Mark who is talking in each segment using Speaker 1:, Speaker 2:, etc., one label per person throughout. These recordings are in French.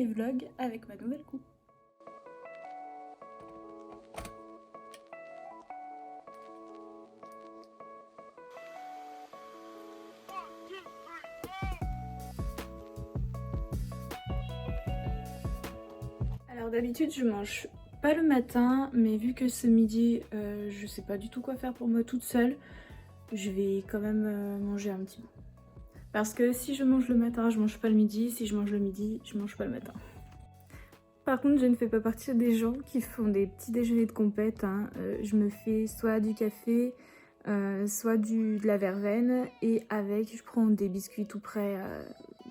Speaker 1: premier vlog avec ma nouvelle coupe. Alors d'habitude je mange pas le matin, mais vu que ce midi je sais pas du tout quoi faire pour moi toute seule, je vais quand même manger un petit bout. Parce que si je mange le matin, je mange pas le midi, si je mange le midi, je mange pas le matin. Par contre, je ne fais pas partie des gens qui font des petits déjeuners de compète. Hein. Je me fais soit du café, soit de la verveine, et avec, je prends des biscuits tout prêts,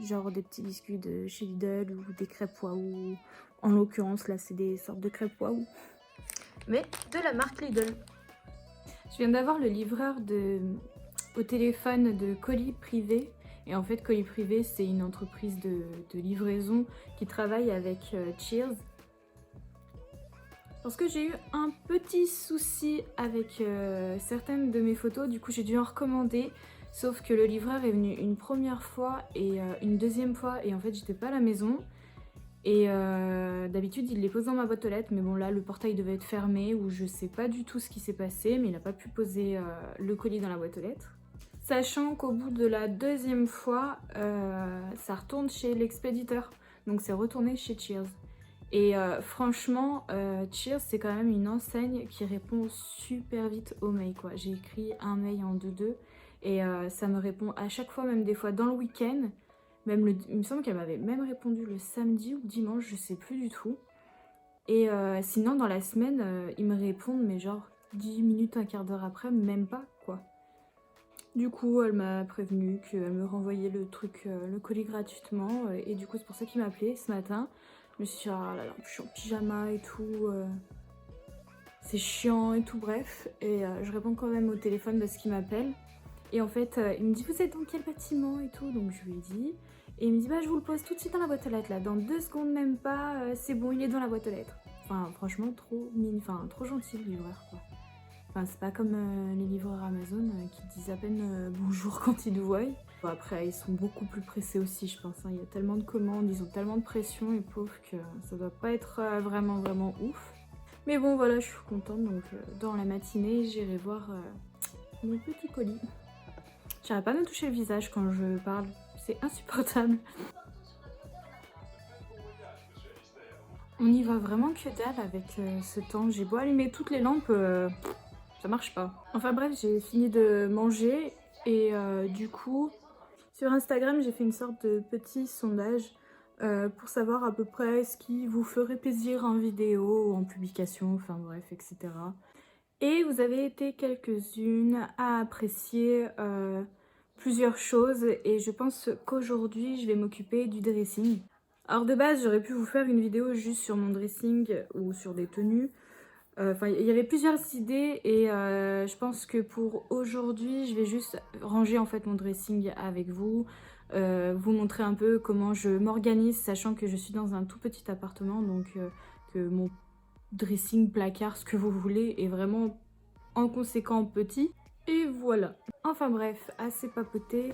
Speaker 1: genre des petits biscuits de chez Lidl ou des crêpes Waouh. En l'occurrence, là, c'est des sortes de crêpes Waouh. Mais de la marque Lidl. Je viens d'avoir le livreur au téléphone de Colis Privé. Et en fait, Colis Privé, c'est une entreprise de livraison qui travaille avec Cheers. Parce que j'ai eu un petit souci avec certaines de mes photos, du coup j'ai dû en recommander. Sauf que le livreur est venu une première fois et une deuxième fois, et en fait j'étais pas à la maison. Et d'habitude il les pose dans ma boîte aux lettres, mais bon là le portail devait être fermé ou je sais pas du tout ce qui s'est passé, mais il n'a pas pu poser le colis dans la boîte aux lettres. Sachant qu'au bout de la deuxième fois, ça retourne chez l'expéditeur, donc c'est retourné chez Cheers. Et franchement, Cheers c'est quand même une enseigne qui répond super vite aux mails quoi. J'ai écrit un mail en 2-2 et ça me répond à chaque fois, même des fois dans le week-end. Même il me semble qu'elle m'avait même répondu le samedi ou dimanche, je sais plus du tout. Et sinon dans la semaine, ils me répondent mais genre 10 minutes, un quart d'heure après, même pas quoi. Du coup elle m'a prévenu qu'elle me renvoyait le truc, le colis gratuitement, et du coup c'est pour ça qu'il m'a appelé ce matin. Je me suis dit, ah là là, je suis en pyjama et tout, c'est chiant et tout, bref. Et je réponds quand même au téléphone parce qu'il m'appelle. Et en fait, il me dit, vous êtes dans quel bâtiment et tout, donc je lui ai dit. Et il me dit, bah je vous le pose tout de suite dans la boîte aux lettres, là, dans 2 secondes même pas, c'est bon, il est dans la boîte aux lettres. Enfin, franchement, trop gentil le livreur, quoi. Enfin, c'est pas comme les livreurs Amazon qui disent à peine bonjour quand ils te voient. Bon, après, ils sont beaucoup plus pressés aussi, je pense. Hein. Il y a tellement de commandes, ils ont tellement de pression, les pauvres, que ça doit pas être vraiment ouf. Mais bon, voilà, je suis contente. Donc, dans la matinée, j'irai voir mon petit colis. J'arrête pas de me toucher le visage quand je parle. C'est insupportable. On n'y voit vraiment que dalle avec ce temps. J'ai beau allumer toutes les lampes, ça marche pas. Enfin bref, j'ai fini de manger et du coup, sur Instagram, j'ai fait une sorte de petit sondage pour savoir à peu près ce qui vous ferait plaisir en vidéo ou en publication, enfin bref, etc. Et vous avez été quelques-unes à apprécier plusieurs choses, et je pense qu'aujourd'hui, je vais m'occuper du dressing. Alors de base, j'aurais pu vous faire une vidéo juste sur mon dressing ou sur des tenues. Enfin, il y avait plusieurs idées et je pense que pour aujourd'hui, je vais juste ranger en fait mon dressing avec vous. Vous montrer un peu comment je m'organise, sachant que je suis dans un tout petit appartement, donc que mon dressing, placard, ce que vous voulez, est vraiment en conséquent petit. Et voilà. Enfin bref, assez papoté.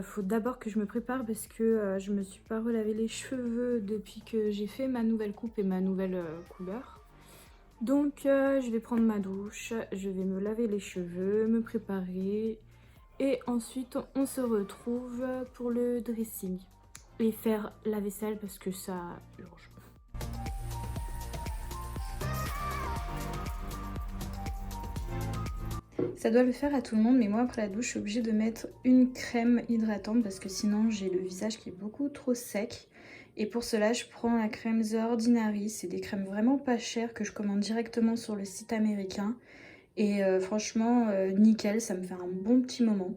Speaker 1: Faut d'abord que je me prépare parce que je me suis pas relavé les cheveux depuis que j'ai fait ma nouvelle coupe et ma nouvelle couleur. Donc je vais prendre ma douche, je vais me laver les cheveux, me préparer et ensuite on se retrouve pour le dressing et faire la vaisselle parce que ça urge. Ça doit le faire à tout le monde, mais moi après la douche je suis obligée de mettre une crème hydratante parce que sinon j'ai le visage qui est beaucoup trop sec. Et pour cela je prends la crème The Ordinary, c'est des crèmes vraiment pas chères que je commande directement sur le site américain. Et franchement nickel, ça me fait un bon petit moment.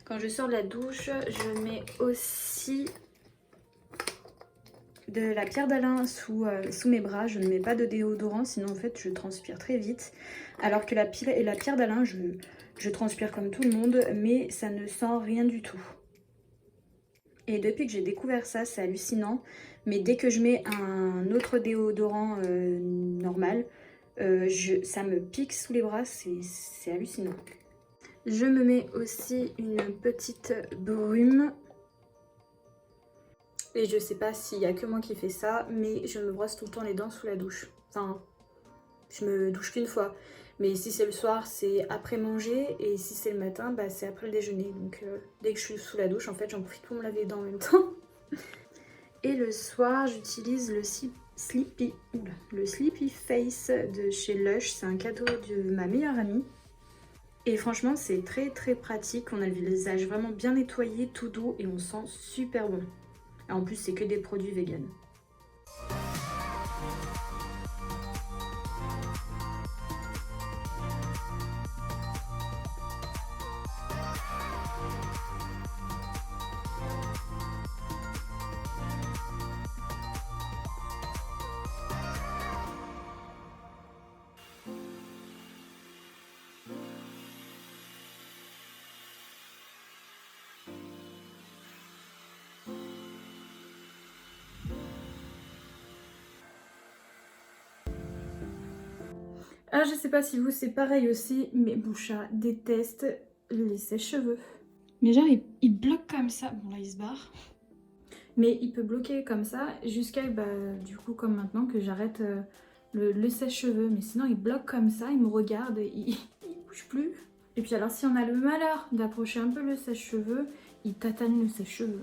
Speaker 1: Quand je sors de la douche, je mets aussi de la pierre d'Alain sous mes bras. Je ne mets pas de déodorant, sinon en fait je transpire très vite. Alors que la pierre d'Alain, je transpire comme tout le monde, mais ça ne sent rien du tout. Et depuis que j'ai découvert ça, c'est hallucinant. Mais dès que je mets un autre déodorant normal, ça me pique sous les bras, c'est hallucinant. Je me mets aussi une petite brume. Et je sais pas s'il y a que moi qui fais ça, mais je me brosse tout le temps les dents sous la douche. Enfin, je me douche qu'une fois. Mais si c'est le soir, c'est après manger. Et si c'est le matin, bah, c'est après le déjeuner. Donc dès que je suis sous la douche, en fait, j'en profite pour me laver les dents en même temps. Et le soir, j'utilise le Sleepy Face de chez Lush. C'est un cadeau de ma meilleure amie. Et franchement, c'est très très pratique. On a le visage vraiment bien nettoyé, tout doux et on sent super bon. Et en plus, c'est que des produits véganes. Alors je sais pas si vous c'est pareil aussi, mais Boucha déteste les sèche-cheveux. Mais genre il bloque comme ça, bon là il se barre. Mais il peut bloquer comme ça jusqu'à du coup comme maintenant que j'arrête le sèche-cheveux. Mais sinon il bloque comme ça, il me regarde et il bouge plus. Et puis alors si on a le malheur d'approcher un peu le sèche-cheveux, il tatane le sèche-cheveux.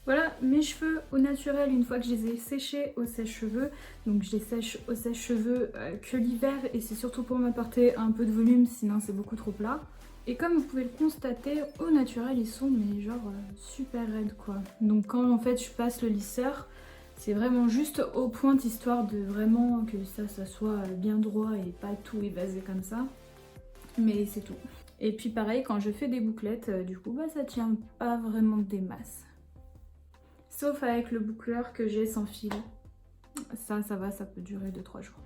Speaker 1: Voilà mes cheveux au naturel une fois que je les ai séchés au sèche-cheveux. Donc je les sèche au sèche-cheveux que l'hiver et c'est surtout pour m'apporter un peu de volume, sinon c'est beaucoup trop plat. Et comme vous pouvez le constater, au naturel ils sont mais genre super raides quoi. Donc quand en fait je passe le lisseur, c'est vraiment juste aux pointes histoire de vraiment que ça soit bien droit et pas tout évasé comme ça. Mais c'est tout. Et puis pareil quand je fais des bouclettes, du coup ça tient pas vraiment des masses. Sauf avec le boucleur que j'ai sans fil. Ça va, ça peut durer 2-3 jours.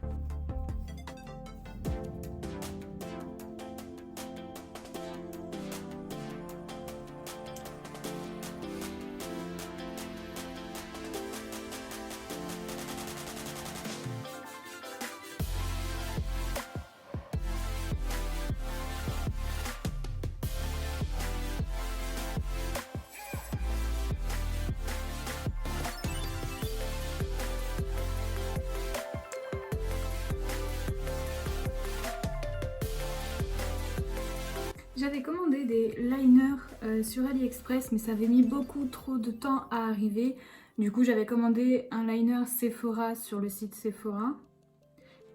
Speaker 1: J'avais commandé des liners sur AliExpress mais ça avait mis beaucoup trop de temps à arriver. Du coup j'avais commandé un liner Sephora sur le site Sephora.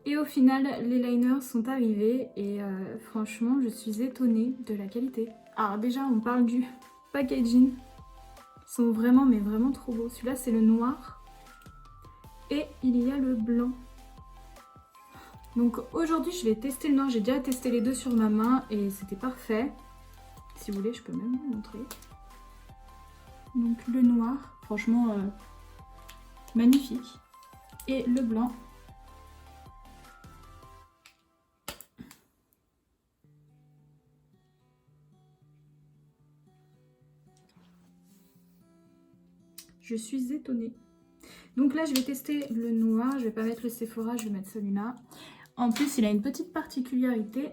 Speaker 1: Et au final les liners sont arrivés et franchement je suis étonnée de la qualité. Alors déjà on parle du packaging. Ils sont vraiment mais vraiment trop beaux. Celui-là c'est le noir et il y a le blanc. Donc aujourd'hui je vais tester le noir, j'ai déjà testé les deux sur ma main et c'était parfait. Si vous voulez je peux même vous montrer. Donc le noir, franchement magnifique. Et le blanc. Je suis étonnée. Donc là je vais tester le noir, je vais pas mettre le Sephora, je vais mettre celui-là. En plus, il a une petite particularité,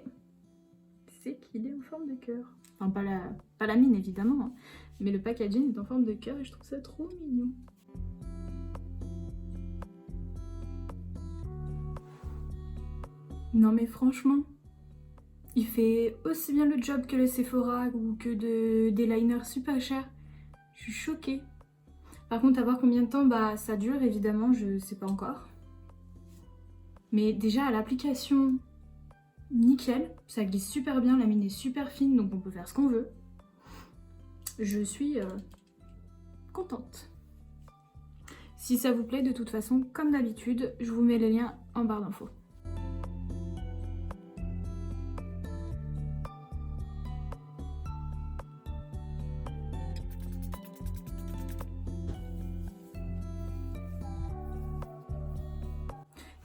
Speaker 1: c'est qu'il est en forme de cœur. Enfin, pas la mine évidemment, hein, mais le packaging est en forme de cœur et je trouve ça trop mignon. Non mais franchement, il fait aussi bien le job que le Sephora ou que des liners super chers. Je suis choquée. Par contre, à voir combien de temps ça dure, évidemment, je sais pas encore. Mais déjà à l'application, nickel, ça glisse super bien, la mine est super fine donc on peut faire ce qu'on veut. Je suis contente. Si ça vous plaît, de toute façon, comme d'habitude, je vous mets les liens en barre d'infos.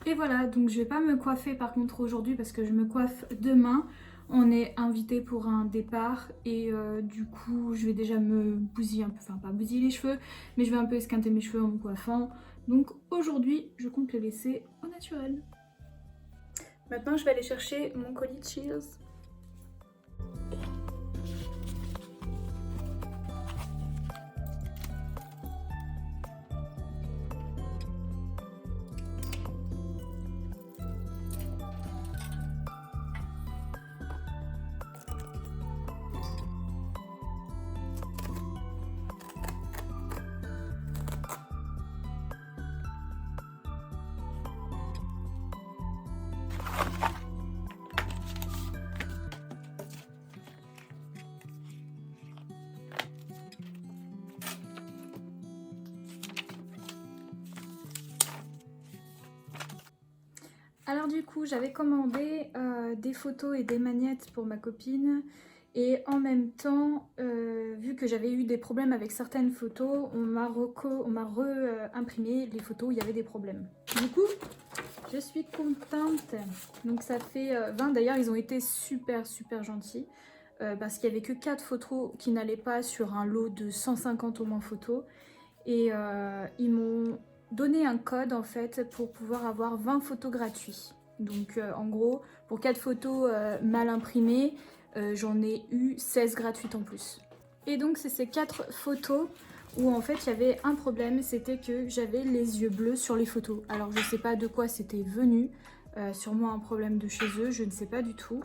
Speaker 1: Et voilà, donc je vais pas me coiffer par contre aujourd'hui parce que je me coiffe demain. On est invité pour un départ et du coup je vais déjà me bousiller un peu, enfin pas bousiller les cheveux, mais je vais un peu esquinter mes cheveux en me coiffant. Donc aujourd'hui je compte les laisser au naturel. Maintenant je vais aller chercher mon colis Cheers. Alors du coup, j'avais commandé des photos et des magnettes pour ma copine. Et en même temps, vu que j'avais eu des problèmes avec certaines photos, on m'a re-imprimé les photos où il y avait des problèmes. Du coup, je suis contente. Donc ça fait 20. D'ailleurs, ils ont été super gentils. Parce qu'il n'y avait que 4 photos qui n'allaient pas sur un lot de 150 au moins photos. Et ils m'ont donné un code en fait pour pouvoir avoir 20 photos gratuits. Donc en gros, pour 4 photos mal imprimées, j'en ai eu 16 gratuites en plus. Et donc c'est ces 4 photos où en fait il y avait un problème, c'était que j'avais les yeux bleus sur les photos. Alors je sais pas de quoi c'était venu, sûrement un problème de chez eux, je ne sais pas du tout.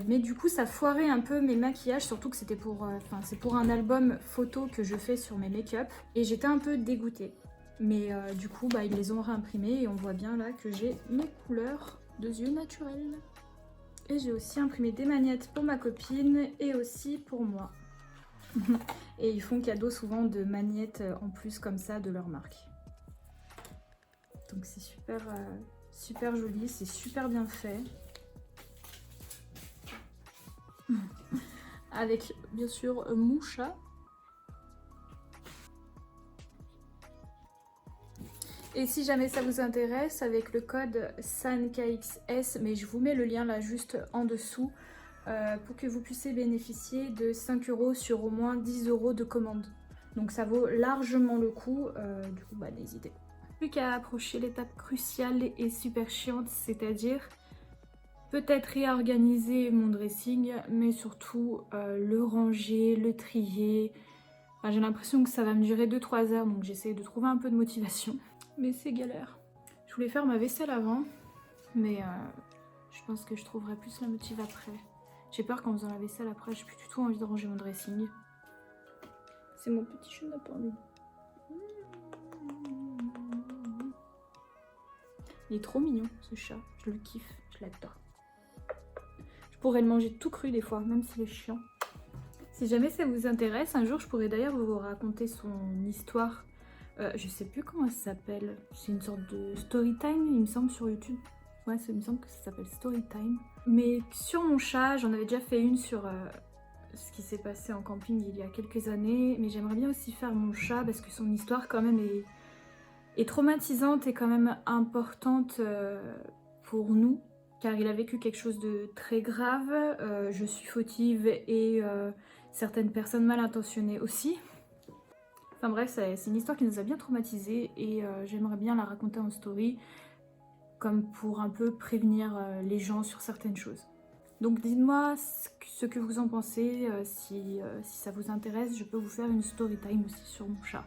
Speaker 1: Mais du coup ça foirait un peu mes maquillages, surtout que c'était c'est pour un album photo que je fais sur mes make-up. Et j'étais un peu dégoûtée. Mais du coup ils les ont réimprimés et on voit bien là que j'ai mes couleurs de yeux naturels. Et j'ai aussi imprimé des magnettes pour ma copine et aussi pour moi. Et ils font cadeau souvent de magnettes en plus comme ça de leur marque. Donc c'est super joli, c'est super bien fait. Avec bien sûr mon chat. Et si jamais ça vous intéresse, avec le code SANKXS, mais je vous mets le lien là juste en dessous, pour que vous puissiez bénéficier de 5 € sur au moins 10 € de commande. Donc ça vaut largement le coup, du coup n'hésitez pas. Plus qu'à approcher l'étape cruciale et super chiante, c'est-à-dire peut-être réorganiser mon dressing, mais surtout le ranger, le trier. Enfin, j'ai l'impression que ça va me durer 2-3 heures, donc j'essaie de trouver un peu de motivation. Mais c'est galère. Je voulais faire ma vaisselle avant, mais je pense que je trouverai plus la motive après. J'ai peur qu'en faisant la vaisselle après, j'ai plus du tout envie de ranger mon dressing. C'est mon petit chenapan lui. Il est trop mignon ce chat, je le kiffe, je l'adore. Je pourrais le manger tout cru des fois, même s'il est chiant. Si jamais ça vous intéresse, un jour je pourrais d'ailleurs vous raconter son histoire. Je sais plus comment ça s'appelle, c'est une sorte de story time il me semble sur YouTube. Ouais, il me semble que ça s'appelle story time. Mais sur mon chat, j'en avais déjà fait une sur ce qui s'est passé en camping il y a quelques années. Mais j'aimerais bien aussi faire mon chat parce que son histoire quand même est traumatisante et quand même importante pour nous. Car il a vécu quelque chose de très grave, je suis fautive et certaines personnes mal intentionnées aussi. Enfin bref, c'est une histoire qui nous a bien traumatisés et j'aimerais bien la raconter en story, comme pour un peu prévenir les gens sur certaines choses. Donc dites-moi ce que vous en pensez, si ça vous intéresse, je peux vous faire une story time aussi sur mon chat.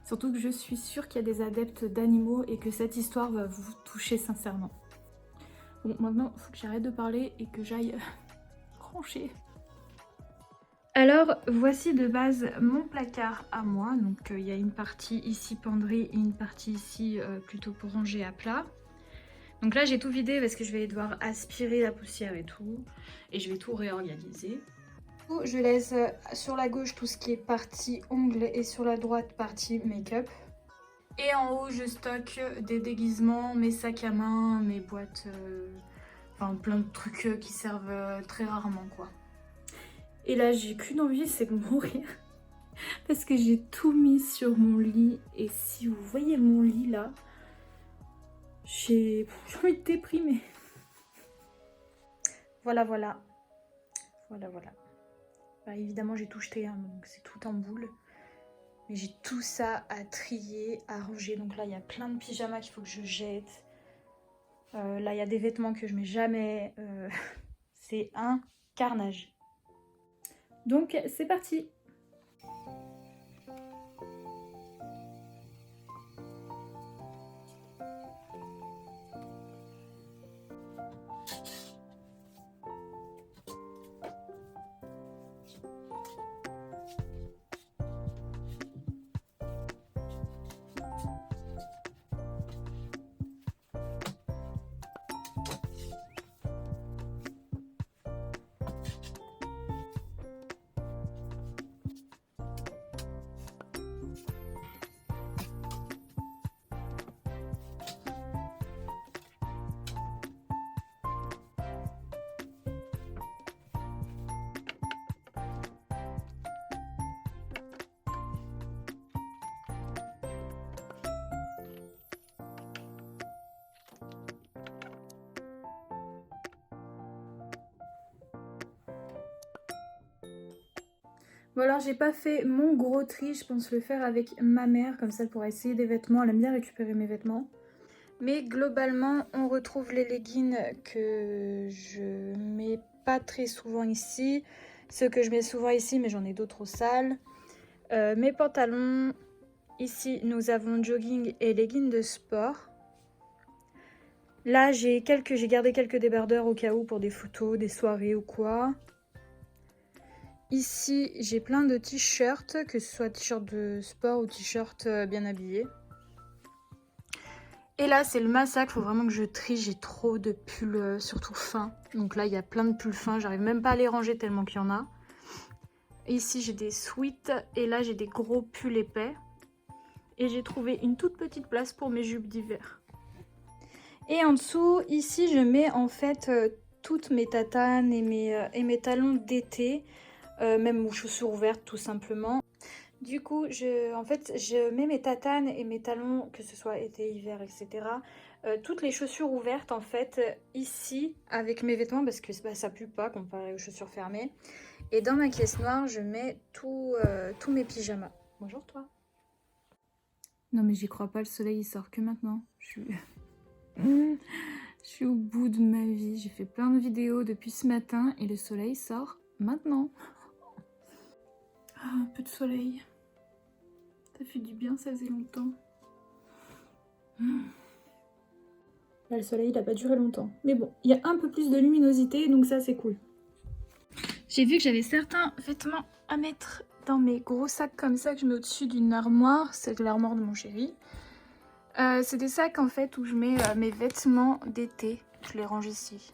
Speaker 1: Surtout que je suis sûre qu'il y a des adeptes d'animaux et que cette histoire va vous toucher sincèrement. Bon, maintenant, il faut que j'arrête de parler et que j'aille ranger. Alors, voici de base mon placard à moi. Donc, il y a une partie ici penderie et une partie ici plutôt pour ranger à plat. Donc là, j'ai tout vidé parce que je vais devoir aspirer la poussière et tout. Et je vais tout réorganiser. Je laisse sur la gauche tout ce qui est partie ongles et sur la droite partie make-up. Et en haut, je stocke des déguisements, mes sacs à main, mes boîtes, enfin plein de trucs qui servent très rarement quoi. Et là, j'ai qu'une envie, c'est de mourir. Parce que j'ai tout mis sur mon lit. Et si vous voyez mon lit là, j'ai envie de déprimer. Voilà. Bah, évidemment, j'ai tout jeté, hein, donc c'est tout en boule. Mais j'ai tout ça à trier, à ranger. Donc là, il y a plein de pyjamas qu'il faut que je jette. Là, il y a des vêtements que je mets jamais. C'est un carnage. Donc, c'est parti! Bon alors j'ai pas fait mon gros tri, je pense le faire avec ma mère, comme ça elle pourra essayer des vêtements, elle aime bien récupérer mes vêtements. Mais globalement on retrouve les leggings que je mets pas très souvent ici, ceux que je mets souvent ici mais j'en ai d'autres aux salles. Mes pantalons, ici nous avons jogging et leggings de sport. Là j'ai gardé quelques débardeurs au cas où pour des photos, des soirées ou quoi. Ici, j'ai plein de t-shirts, que ce soit t-shirt de sport ou t-shirt bien habillé. Et là, c'est le massacre, faut vraiment que je trie, j'ai trop de pulls, surtout fins. Donc là, il y a plein de pulls fins, j'arrive même pas à les ranger tellement qu'il y en a. Ici, j'ai des sweats et là, j'ai des gros pulls épais. Et j'ai trouvé une toute petite place pour mes jupes d'hiver. Et en dessous, ici, je mets en fait toutes mes tatanes et mes talons d'été. Même aux chaussures ouvertes tout simplement. Du coup, je mets mes tatanes et mes talons, que ce soit été, hiver, etc. Toutes les chaussures ouvertes en fait ici avec mes vêtements parce que bah, ça pue pas comparé aux chaussures fermées. Et dans ma caisse noire, je mets tous mes pyjamas. Bonjour toi. Non mais j'y crois pas, le soleil il sort que maintenant. Je suis au bout de ma vie. J'ai fait plein de vidéos depuis ce matin et le soleil sort maintenant. Ah, un peu de soleil. Ça fait du bien, ça faisait longtemps. Là, le soleil, il n'a pas duré longtemps. Mais bon, il y a un peu plus de luminosité, donc ça, c'est cool. J'ai vu que j'avais certains vêtements à mettre dans mes gros sacs comme ça que je mets au-dessus d'une armoire. C'est l'armoire de mon chéri. C'est des sacs, en fait, où je mets mes vêtements d'été. Je les range ici.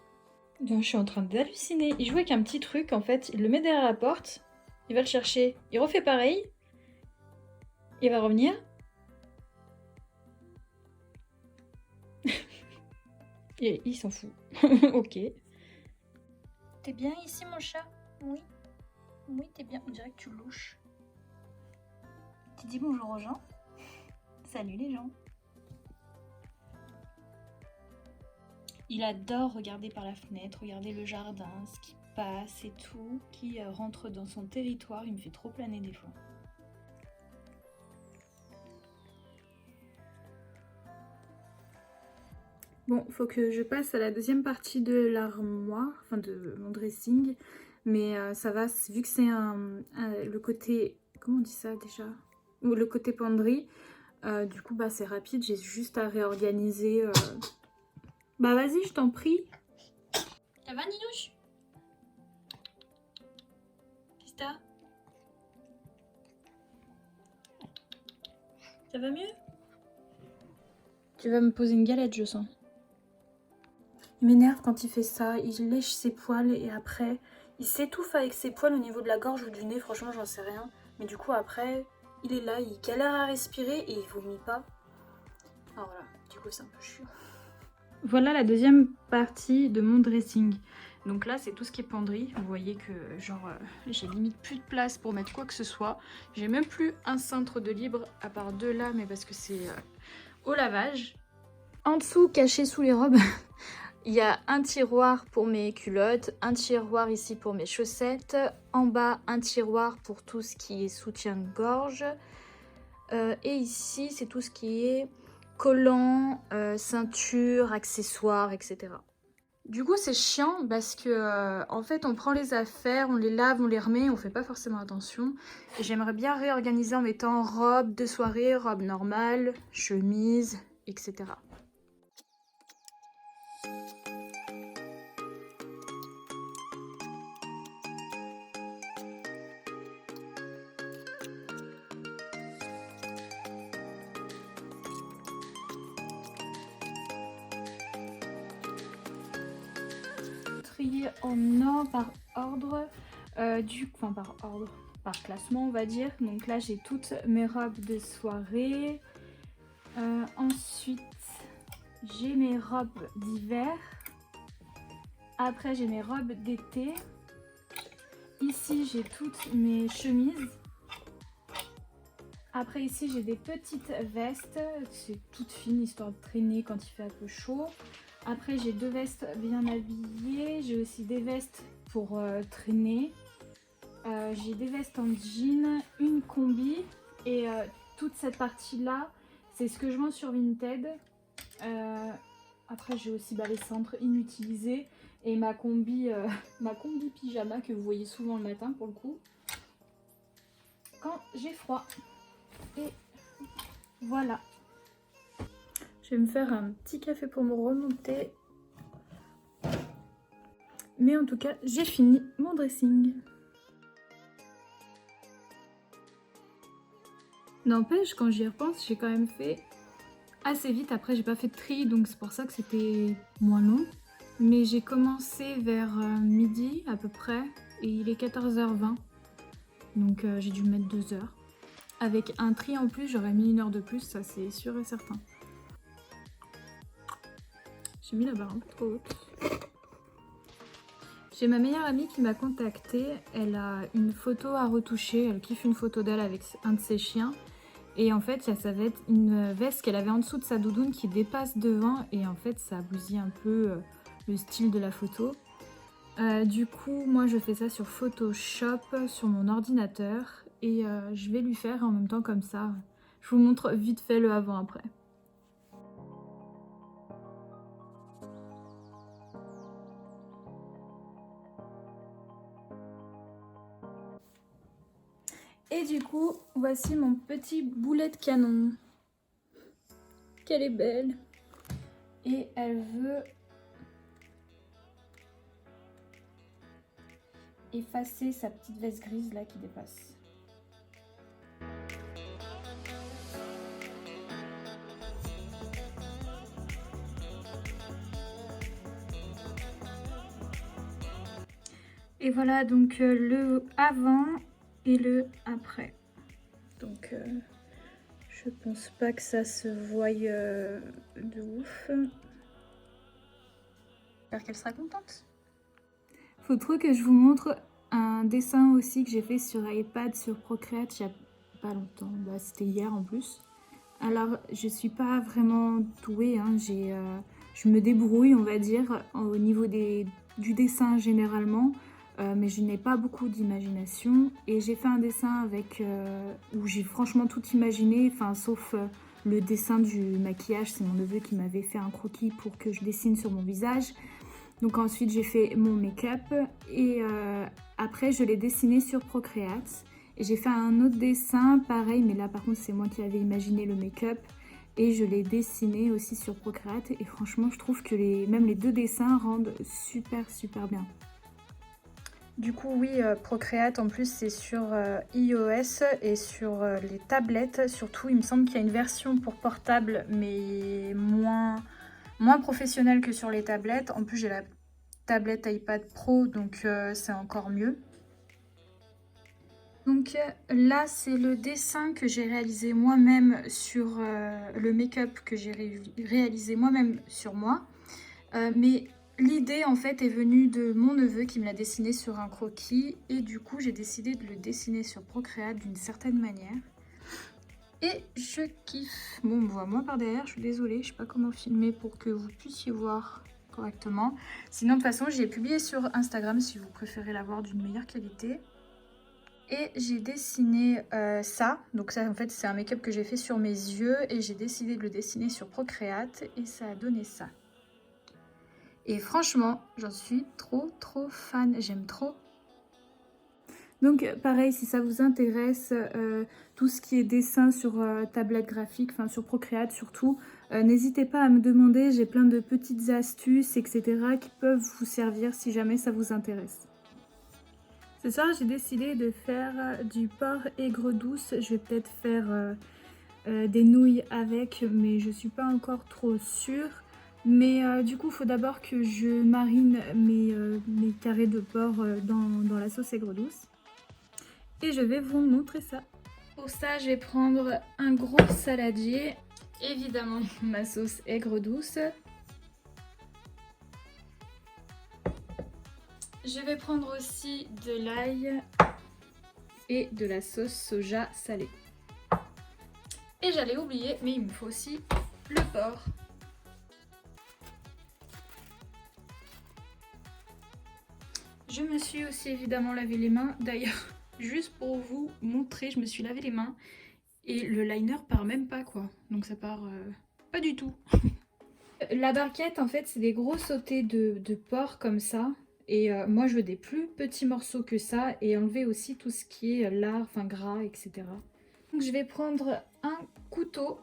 Speaker 1: Donc, je suis en train d'halluciner. Il joue avec un petit truc, en fait. Il le met derrière la porte. Il va le chercher. Il refait pareil. Il va revenir. Et il s'en fout. Ok. T'es bien ici, mon chat? Oui. Oui, t'es bien. On dirait que tu louches. Tu dis bonjour aux gens? Salut les gens. Il adore regarder par la fenêtre, regarder le jardin, ce qui passe et tout, qui rentre dans son territoire. Il me fait trop planer des fois. Bon, faut que je passe à la deuxième partie de l'armoire, enfin de mon dressing. Mais ça va, vu que c'est le côté... Comment on dit ça déjà? Ou le côté penderie. Du coup, bah c'est rapide, j'ai juste à réorganiser. Bah vas-y, je t'en prie. Ça va, Ninouche? Qu'est-ce que t'as? Ça va mieux? Tu vas me poser une galette, je sens. Il m'énerve quand il fait ça, il lèche ses poils et après, il s'étouffe avec ses poils au niveau de la gorge ou du nez, franchement j'en sais rien. Mais du coup après, il est là, il galère à respirer et il vomit pas. Alors voilà, du coup c'est un peu chiant. Voilà la deuxième partie de mon dressing. Donc là c'est tout ce qui est penderie. Vous voyez que genre j'ai limite plus de place pour mettre quoi que ce soit. J'ai même plus un cintre de libre à part deux là, mais parce que c'est au lavage. En dessous, caché sous les robes, il y a un tiroir pour mes culottes, un tiroir ici pour mes chaussettes, en bas un tiroir pour tout ce qui est soutien-gorge, et ici c'est tout ce qui est collant, ceinture, accessoires, etc. Du coup c'est chiant parce que en fait on prend les affaires, on les lave, on les remet, on fait pas forcément attention. Et j'aimerais bien réorganiser en mettant robe de soirée, robe normale, chemise, etc. Trier en ordre, par ordre, par classement on va dire. Donc là j'ai toutes mes robes de soirée. Ensuite j'ai mes robes d'hiver. Après j'ai mes robes d'été. Ici j'ai toutes mes chemises. Après ici j'ai des petites vestes, c'est toute fine histoire de traîner quand il fait un peu chaud. Après j'ai deux vestes bien habillées, j'ai aussi des vestes pour traîner. J'ai des vestes en jean, une combi et toute cette partie-là, c'est ce que je vends sur Vinted. Après j'ai aussi les cintres inutilisés et ma combi pyjama que vous voyez souvent le matin pour le coup quand j'ai froid. Et voilà. Je vais me faire un petit café pour me remonter. Mais en tout cas j'ai fini mon dressing. N'empêche, quand j'y repense, j'ai quand même fait assez vite. Après, j'ai pas fait de tri, donc c'est pour ça que c'était moins long. Mais j'ai commencé vers midi à peu près, et il est 14h20. Donc j'ai dû mettre 2 heures. Avec un tri en plus, j'aurais mis 1 heure de plus, ça c'est sûr et certain. J'ai mis la barre un peu trop haute. J'ai ma meilleure amie qui m'a contactée. Elle a une photo à retoucher, elle kiffe une photo d'elle avec un de ses chiens. Et en fait, ça va être une veste qu'elle avait en dessous de sa doudoune qui dépasse devant. Et en fait, ça bousille un peu le style de la photo. Du coup, moi, je fais ça sur Photoshop, sur mon ordinateur. Et je vais lui faire en même temps comme ça. Je vous montre vite fait le avant-après. Et du coup, voici mon petit boulet de canon. Qu'elle est belle. Et elle veut effacer sa petite veste grise là qui dépasse. Et voilà donc le avant et le après. Donc je pense pas que ça se voie de ouf. J'espère qu'elle sera contente. Faut trop que je vous montre un dessin aussi que j'ai fait sur iPad, sur Procreate il y a pas longtemps. Bah, c'était hier en plus. Alors je suis pas vraiment douée, hein. Je me débrouille on va dire au niveau du dessin généralement. Mais je n'ai pas beaucoup d'imagination et j'ai fait un dessin avec où j'ai franchement tout imaginé, enfin sauf le dessin du maquillage. C'est mon neveu qui m'avait fait un croquis pour que je dessine sur mon visage. Donc ensuite j'ai fait mon make-up et après je l'ai dessiné sur Procreate et j'ai fait un autre dessin pareil, mais là par contre c'est moi qui avais imaginé le make-up et je l'ai dessiné aussi sur Procreate et franchement je trouve que même les deux dessins rendent super bien. Du coup oui, Procreate en plus c'est sur iOS et sur les tablettes surtout. Il me semble qu'il y a une version pour portable mais moins professionnelle que sur les tablettes. En plus j'ai la tablette iPad Pro donc c'est encore mieux. Donc là c'est le dessin que j'ai réalisé moi-même sur le make-up que j'ai réalisé moi-même sur moi. Mais l'idée en fait est venue de mon neveu qui me l'a dessiné sur un croquis et du coup j'ai décidé de le dessiner sur Procreate d'une certaine manière. Et je kiffe. Bon, on me voit moins par derrière, je suis désolée, je sais pas comment filmer pour que vous puissiez voir correctement. Sinon de toute façon j'ai publié sur Instagram si vous préférez l'avoir d'une meilleure qualité. Et j'ai dessiné ça, donc ça en fait c'est un make-up que j'ai fait sur mes yeux et j'ai décidé de le dessiner sur Procreate et ça a donné ça. Et franchement, j'en suis trop fan, j'aime trop. Donc pareil, si ça vous intéresse, tout ce qui est dessin sur tablette graphique, enfin sur Procreate surtout, n'hésitez pas à me demander, j'ai plein de petites astuces, etc. qui peuvent vous servir si jamais ça vous intéresse. Ce soir, j'ai décidé de faire du porc aigre douce. Je vais peut-être faire des nouilles avec, mais je suis pas encore trop sûre. Mais du coup, il faut d'abord que je marine mes carrés de porc dans la sauce aigre douce. Et je vais vous montrer ça. Pour ça, je vais prendre un gros saladier. Évidemment, ma sauce aigre douce. Je vais prendre aussi de l'ail et de la sauce soja salée. Et j'allais oublier, mais il me faut aussi le porc. Je me suis aussi évidemment lavé les mains. D'ailleurs, juste pour vous montrer, je me suis lavé les mains. Et le liner part même pas quoi. Donc ça part pas du tout. La barquette en fait c'est des gros sautés de porc comme ça. Et moi je veux des plus petits morceaux que ça. Et enlever aussi tout ce qui est lard, enfin gras, etc. Donc je vais prendre un couteau.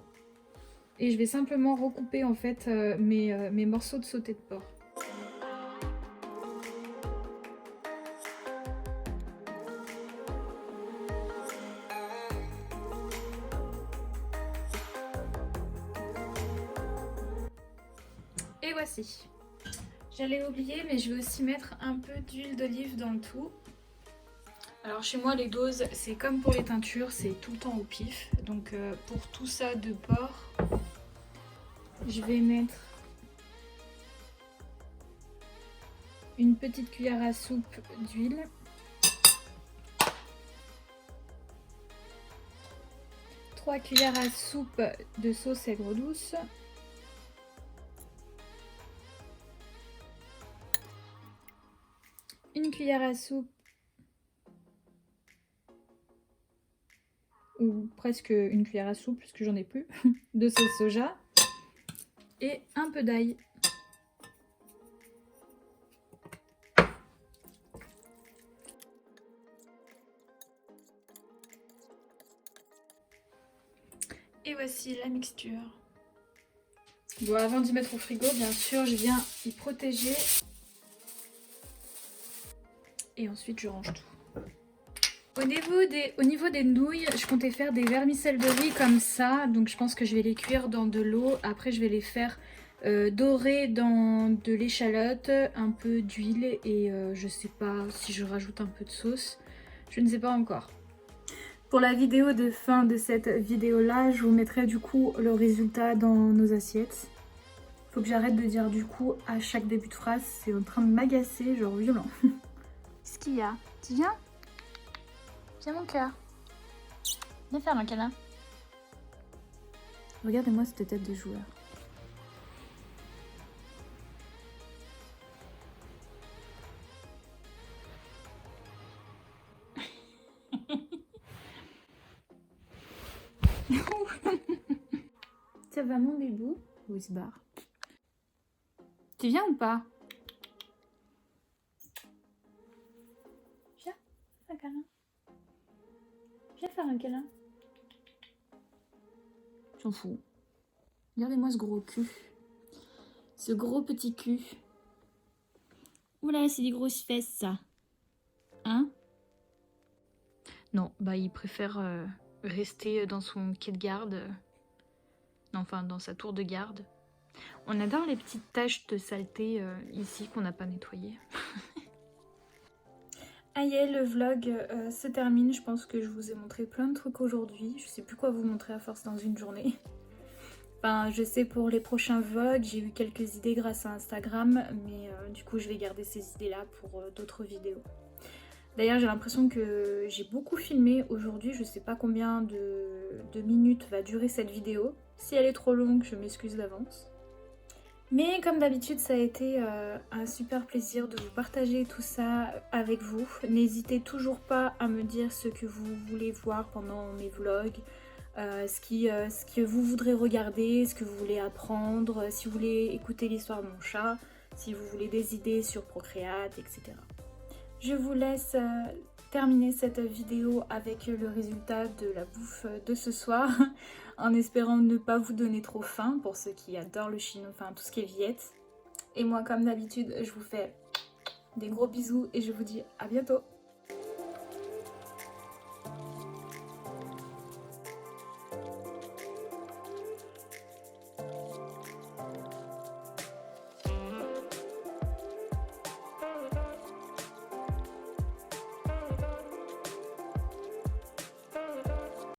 Speaker 1: Et je vais simplement recouper en fait mes morceaux de sauté de porc. Et voici. J'allais oublier, mais je vais aussi mettre un peu d'huile d'olive dans le tout. Alors chez moi, les doses, c'est comme pour les teintures, c'est tout le temps au pif. Donc pour tout ça de porc, je vais mettre une petite cuillère à soupe d'huile. Trois cuillères à soupe de sauce aigre douce. Une cuillère à soupe, ou presque une cuillère à soupe, puisque j'en ai plus, de sauce soja. Et un peu d'ail. Et voici la mixture. Bon, avant d'y mettre au frigo, bien sûr, je viens y protéger. Et ensuite, je range tout. Au niveau des nouilles, je comptais faire des vermicelles de riz comme ça. Donc je pense que je vais les cuire dans de l'eau. Après, je vais les faire dorer dans de l'échalote, un peu d'huile. Et je sais pas si je rajoute un peu de sauce. Je ne sais pas encore. Pour la vidéo de fin de cette vidéo-là, je vous mettrai du coup le résultat dans nos assiettes. Faut que j'arrête de dire du coup à chaque début de phrase. C'est en train de m'agacer, genre violent. Qu'est-ce qu'il y a? Tu viens? Viens mon cœur. Viens faire un câlin. Regardez-moi cette tête de joueur. Ça va mon bébou? Où il se barre? Tu viens ou pas? Viens, un câlin. Viens faire un câlin. J'en fous. Regardez-moi ce gros cul. Ce gros petit cul. Oula, c'est des grosses fesses ça. Hein? Non, bah il préfère rester dans son quai de garde. Enfin, dans sa tour de garde. On adore les petites taches de saleté ici qu'on n'a pas nettoyées. Aïe, le vlog se termine. Je pense que je vous ai montré plein de trucs aujourd'hui. Je sais plus quoi vous montrer à force dans une journée. Enfin, je sais pour les prochains vlogs, j'ai eu quelques idées grâce à Instagram. Mais du coup, je vais garder ces idées-là pour d'autres vidéos. D'ailleurs, j'ai l'impression que j'ai beaucoup filmé aujourd'hui. Je sais pas combien de minutes va durer cette vidéo. Si elle est trop longue, je m'excuse d'avance. Mais comme d'habitude, ça a été un super plaisir de vous partager tout ça avec vous. N'hésitez toujours pas à me dire ce que vous voulez voir pendant mes vlogs, ce que vous voudrez regarder, ce que vous voulez apprendre, si vous voulez écouter l'histoire de mon chat, si vous voulez des idées sur Procreate, etc. Je vous laisse terminer cette vidéo avec le résultat de la bouffe de ce soir, en espérant ne pas vous donner trop faim pour ceux qui adorent le chinois, enfin tout ce qui est viette. Et moi, comme d'habitude, je vous fais des gros bisous et je vous dis à bientôt.